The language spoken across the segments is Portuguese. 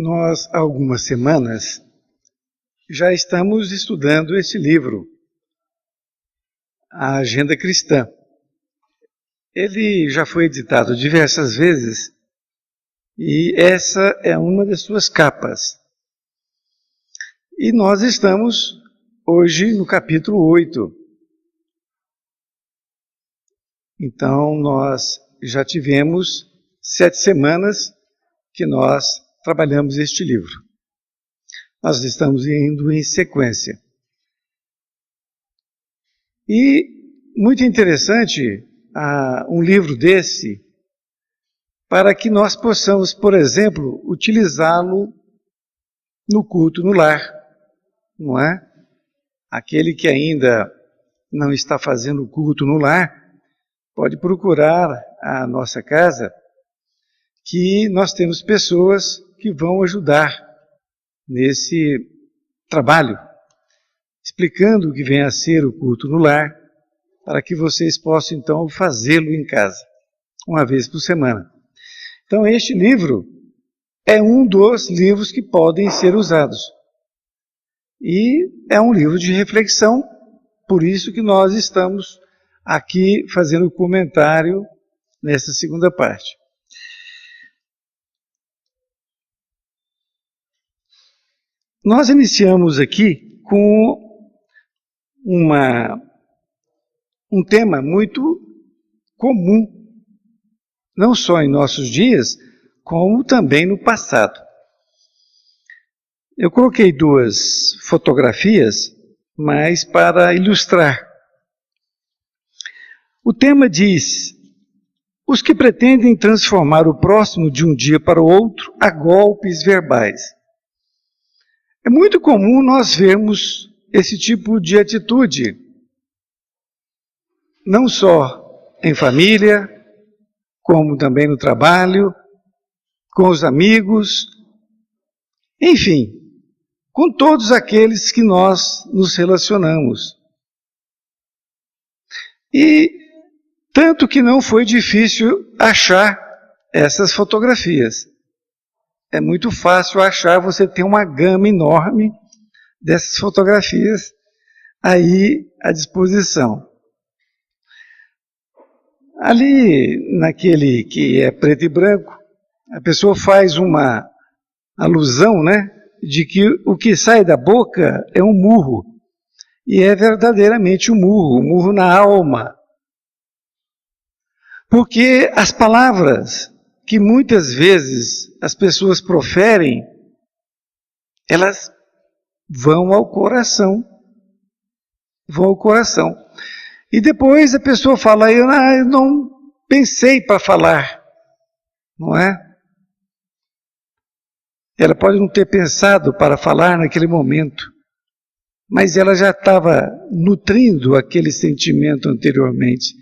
Nós, há algumas semanas, já estamos estudando esse livro, A Agenda Cristã. Ele já foi editado diversas vezes e essa é uma das suas capas. E nós estamos hoje no capítulo 8. Então, nós já tivemos 7 semanas que nós trabalhamos este livro. Nós estamos indo em sequência. E muito interessante um livro desse para que nós possamos, por exemplo, utilizá-lo no culto no lar, não é? Aquele que ainda não está fazendo o culto no lar, pode procurar a nossa casa, que nós temos pessoas que vão ajudar nesse trabalho, explicando o que vem a ser o culto no lar, para que vocês possam então fazê-lo em casa, uma vez por semana. Então este livro é um dos livros que podem ser usados. E é um livro de reflexão, por isso que nós estamos aqui fazendo o comentário nessa segunda parte. Nós iniciamos aqui com um tema muito comum, não só em nossos dias, como também no passado. Eu coloquei 2 fotografias, mas para ilustrar. O tema diz: os que pretendem transformar o próximo de um dia para o outro a golpes verbais. É muito comum nós vermos esse tipo de atitude, não só em família, como também no trabalho, com os amigos, enfim, com todos aqueles que nós nos relacionamos. E tanto que não foi difícil achar essas fotografias. É muito fácil achar, você tem uma gama enorme dessas fotografias aí à disposição. Ali, naquele que é preto e branco, a pessoa faz uma alusão, né, de que o que sai da boca é um murro. E é verdadeiramente um murro na alma. Porque as palavras que muitas vezes as pessoas proferem, elas vão ao coração. Vão ao coração. E depois a pessoa fala, eu não pensei para falar, não é? Ela pode não ter pensado para falar naquele momento, mas ela já estava nutrindo aquele sentimento anteriormente,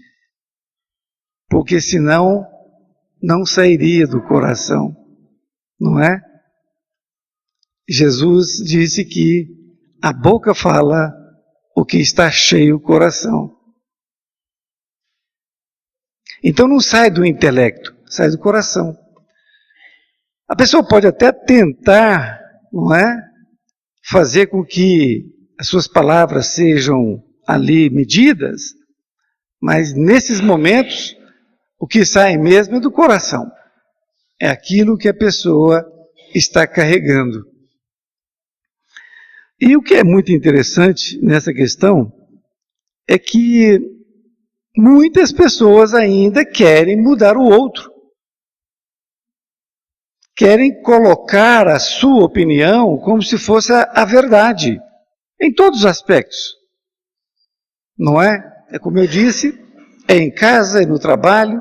porque senão não sairia do coração, não é? Jesus disse que a boca fala o que está cheio o coração. Então não sai do intelecto, sai do coração. A pessoa pode até tentar, não é, fazer com que as suas palavras sejam ali medidas, mas nesses momentos o que sai mesmo é do coração. É aquilo que a pessoa está carregando. E o que é muito interessante nessa questão é que muitas pessoas ainda querem mudar o outro. Querem colocar a sua opinião como se fosse a verdade, em todos os aspectos. Não é? É como eu disse, é em casa, é no trabalho.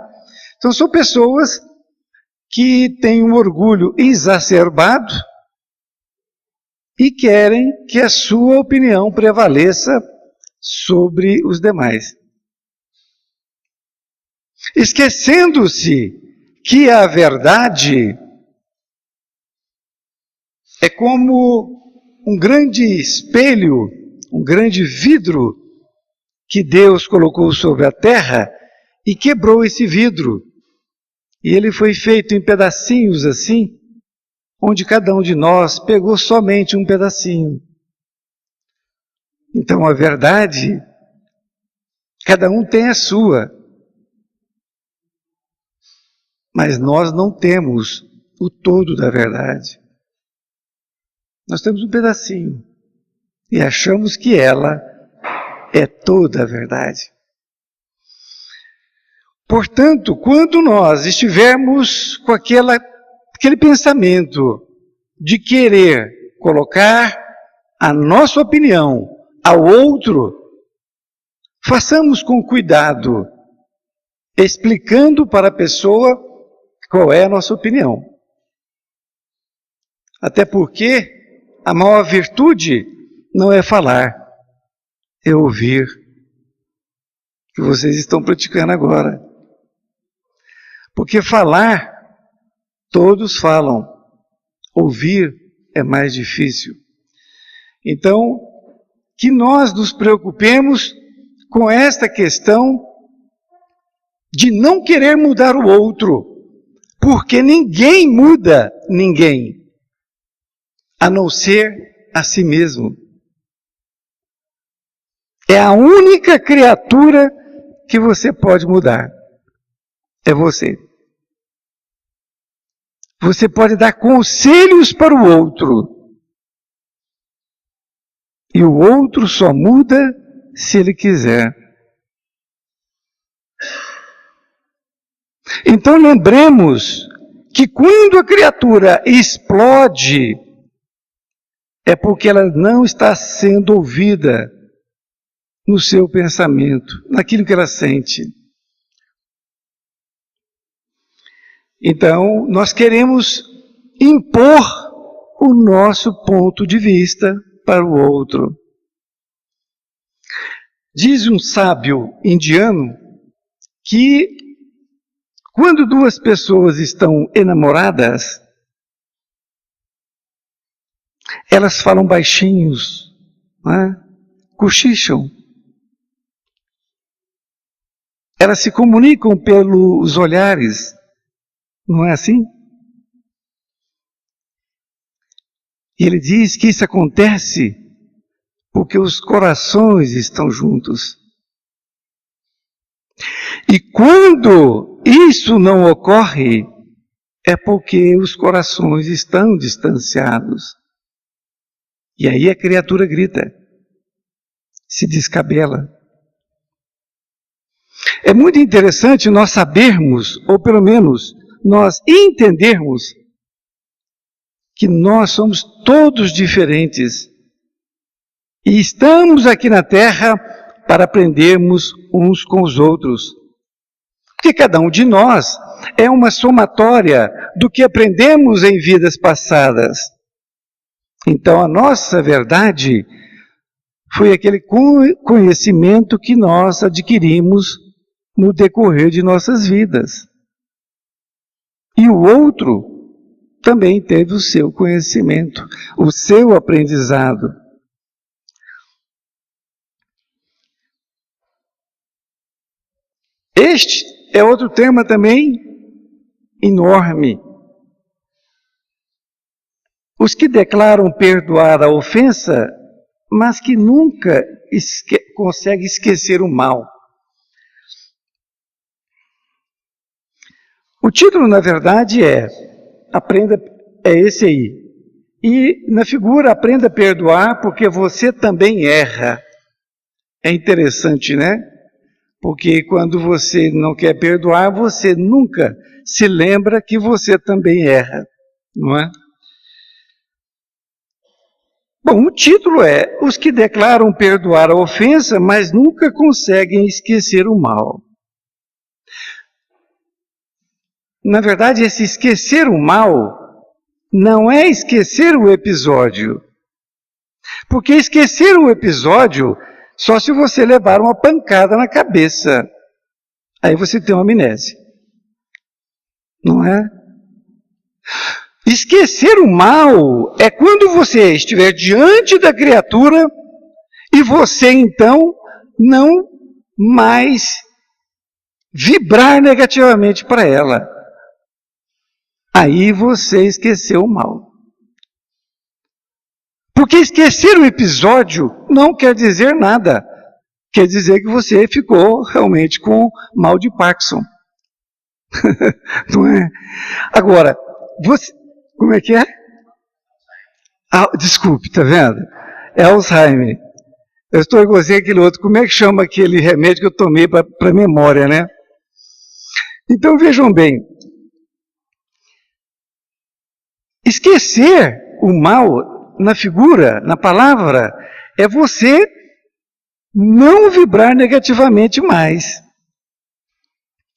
Então são pessoas que têm um orgulho exacerbado e querem que a sua opinião prevaleça sobre os demais. Esquecendo-se que a verdade é como um grande espelho, um grande vidro que Deus colocou sobre a terra e quebrou esse vidro. E ele foi feito em pedacinhos assim, onde cada um de nós pegou somente um pedacinho. Então, a verdade, cada um tem a sua, mas nós não temos o todo da verdade. Nós temos um pedacinho e achamos que ela é toda a verdade. Portanto, quando nós estivermos com aquele pensamento de querer colocar a nossa opinião ao outro, façamos com cuidado, explicando para a pessoa qual é a nossa opinião. Até porque a maior virtude não é falar, é ouvir, que vocês estão praticando agora. Porque falar, todos falam, ouvir é mais difícil. Então, que nós nos preocupemos com esta questão de não querer mudar o outro, porque ninguém muda ninguém, a não ser a si mesmo. É a única criatura que você pode mudar. É você. Você pode dar conselhos para o outro. E o outro só muda se ele quiser. Então lembremos que quando a criatura explode, é porque ela não está sendo ouvida no seu pensamento, naquilo que ela sente. Então, nós queremos impor o nosso ponto de vista para o outro. Diz um sábio indiano que quando duas pessoas estão enamoradas, elas falam baixinhos, né? Cochicham. Elas se comunicam pelos olhares, não é assim? E ele diz que isso acontece porque os corações estão juntos. E quando isso não ocorre, é porque os corações estão distanciados. E aí a criatura grita, se descabela. É muito interessante nós sabermos, ou pelo menos nós entendermos, que nós somos todos diferentes e estamos aqui na Terra para aprendermos uns com os outros. Porque cada um de nós é uma somatória do que aprendemos em vidas passadas. Então a nossa verdade foi aquele conhecimento que nós adquirimos no decorrer de nossas vidas. E o outro também teve o seu conhecimento, o seu aprendizado. Este é outro tema também enorme. Os que declaram perdoar a ofensa, mas que nunca conseguem esquecer o mal. O título, na verdade, é esse aí. E na figura, aprenda a perdoar, porque você também erra. É interessante, né? Porque quando você não quer perdoar, você nunca se lembra que você também erra, não é? Bom, o título é Os que declaram perdoar a ofensa, mas nunca conseguem esquecer o mal. Na verdade, esse esquecer o mal não é esquecer o episódio. Porque esquecer o episódio só se você levar uma pancada na cabeça. Aí você tem uma amnésia. Não é? Esquecer o mal é quando você estiver diante da criatura e você então não mais vibrar negativamente para ela. Aí você esqueceu o mal. Porque esquecer um episódio não quer dizer nada. Quer dizer que você ficou realmente com mal de Parkinson. Não é? Agora, você... Como é que é? Desculpe, tá vendo? É Alzheimer. Eu estou igualzinho aquele outro. Como é que chama aquele remédio que eu tomei para memória, né? Então vejam bem. Esquecer o mal na figura, na palavra, é você não vibrar negativamente mais.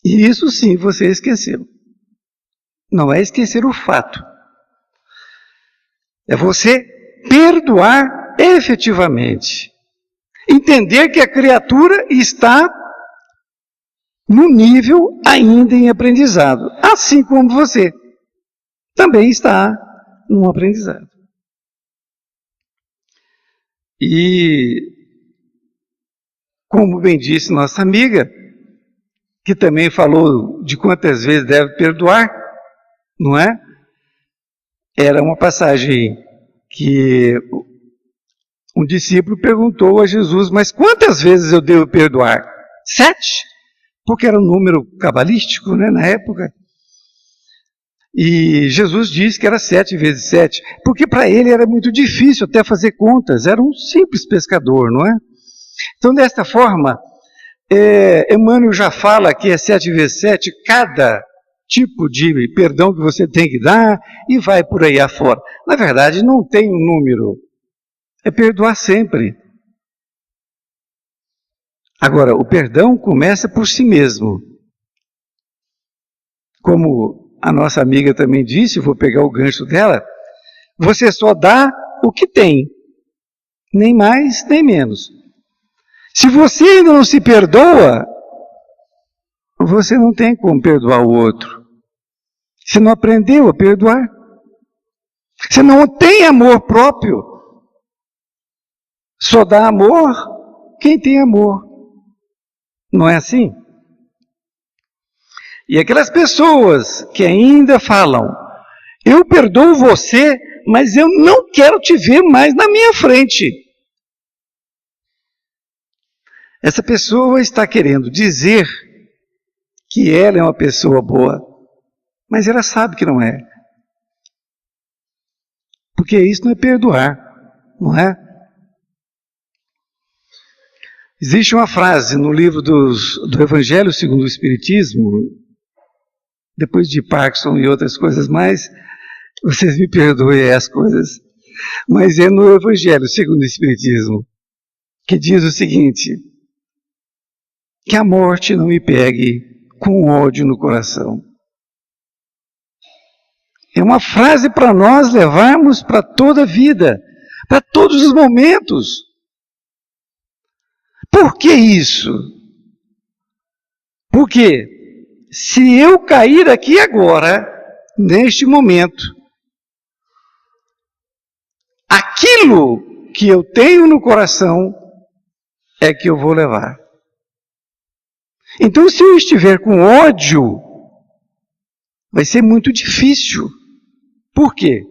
E isso sim você esqueceu. Não é esquecer o fato. É você perdoar efetivamente. Entender que a criatura está no nível ainda em aprendizado. Assim como você também está num aprendizado. E, como bem disse nossa amiga, que também falou de quantas vezes deve perdoar, não é? Era uma passagem que um discípulo perguntou a Jesus, mas quantas vezes eu devo perdoar? 7? Porque era um número cabalístico, né, na época. E Jesus disse que era 7 vezes 7, porque para ele era muito difícil até fazer contas, era um simples pescador, não é? Então, desta forma, Emmanuel já fala que é 7 vezes 7 cada tipo de perdão que você tem que dar e vai por aí afora. Na verdade, não tem um número, é perdoar sempre. Agora, o perdão começa por si mesmo. Como a nossa amiga também disse, vou pegar o gancho dela, você só dá o que tem, nem mais, nem menos. Se você ainda não se perdoa, você não tem como perdoar o outro. Você não aprendeu a perdoar. Você não tem amor próprio. Só dá amor quem tem amor. Não é assim? E aquelas pessoas que ainda falam, eu perdoo você, mas eu não quero te ver mais na minha frente. Essa pessoa está querendo dizer que ela é uma pessoa boa, mas ela sabe que não é. Porque isso não é perdoar, não é? Existe uma frase no livro do Evangelho segundo o Espiritismo, depois de Parkinson e outras coisas mais, vocês me perdoem as coisas, mas é no Evangelho segundo o Espiritismo, que diz o seguinte, que a morte não me pegue com ódio no coração. É uma frase para nós levarmos para toda a vida, para todos os momentos. Por que isso? Porque se eu cair aqui agora, neste momento, aquilo que eu tenho no coração é que eu vou levar. Então, se eu estiver com ódio, vai ser muito difícil. Por quê?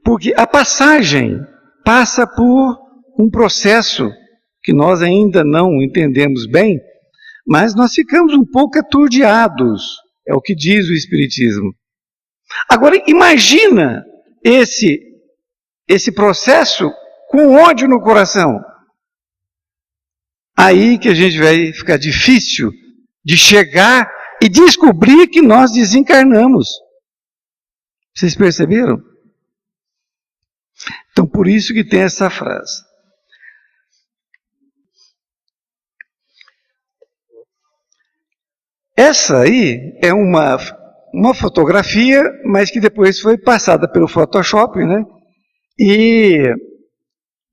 Porque a passagem passa por um processo que nós ainda não entendemos bem, mas nós ficamos um pouco aturdiados, é o que diz o Espiritismo. Agora, imagina esse processo com ódio no coração. Aí que a gente vai ficar difícil de chegar e descobrir que nós desencarnamos. Vocês perceberam? Então, por isso que tem essa frase. Essa aí é uma fotografia, mas que depois foi passada pelo Photoshop, né? E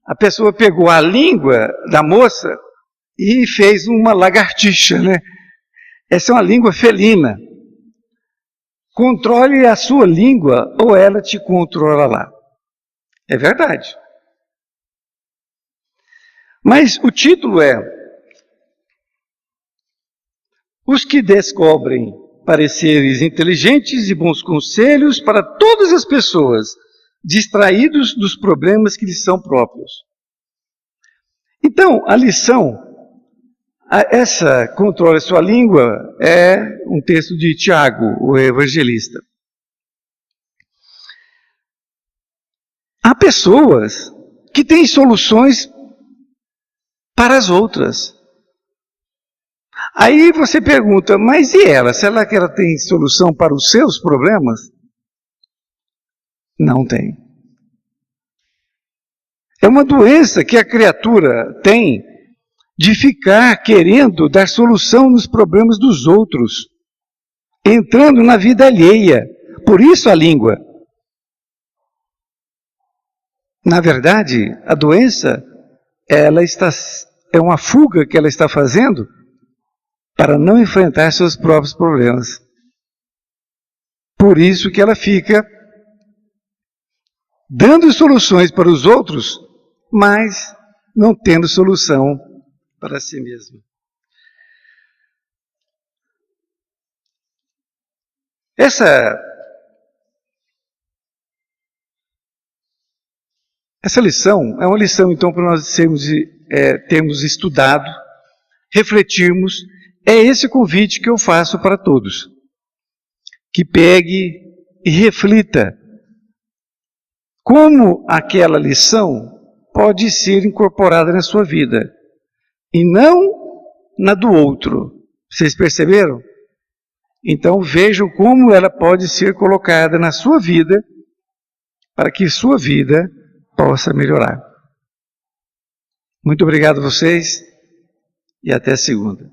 a pessoa pegou a língua da moça e fez uma lagartixa, né? Essa é uma língua felina. Controle a sua língua ou ela te controla lá. É verdade. Mas o título é Os que descobrem pareceres inteligentes e bons conselhos para todas as pessoas, distraídos dos problemas que lhes são próprios. Então, a lição, essa controle a sua língua, é um texto de Tiago, o evangelista. Há pessoas que têm soluções para as outras. Aí você pergunta, mas e ela? Será que ela tem solução para os seus problemas? Não tem. É uma doença que a criatura tem de ficar querendo dar solução nos problemas dos outros, entrando na vida alheia. Por isso a língua. Na verdade, a doença, é uma fuga que ela está fazendo para não enfrentar seus próprios problemas. Por isso que ela fica dando soluções para os outros, mas não tendo solução para si mesma. Essa lição é uma lição, então, para nós termos estudado, refletirmos. É esse convite que eu faço para todos. Que pegue e reflita como aquela lição pode ser incorporada na sua vida e não na do outro. Vocês perceberam? Então vejam como ela pode ser colocada na sua vida para que sua vida possa melhorar. Muito obrigado a vocês e até segunda.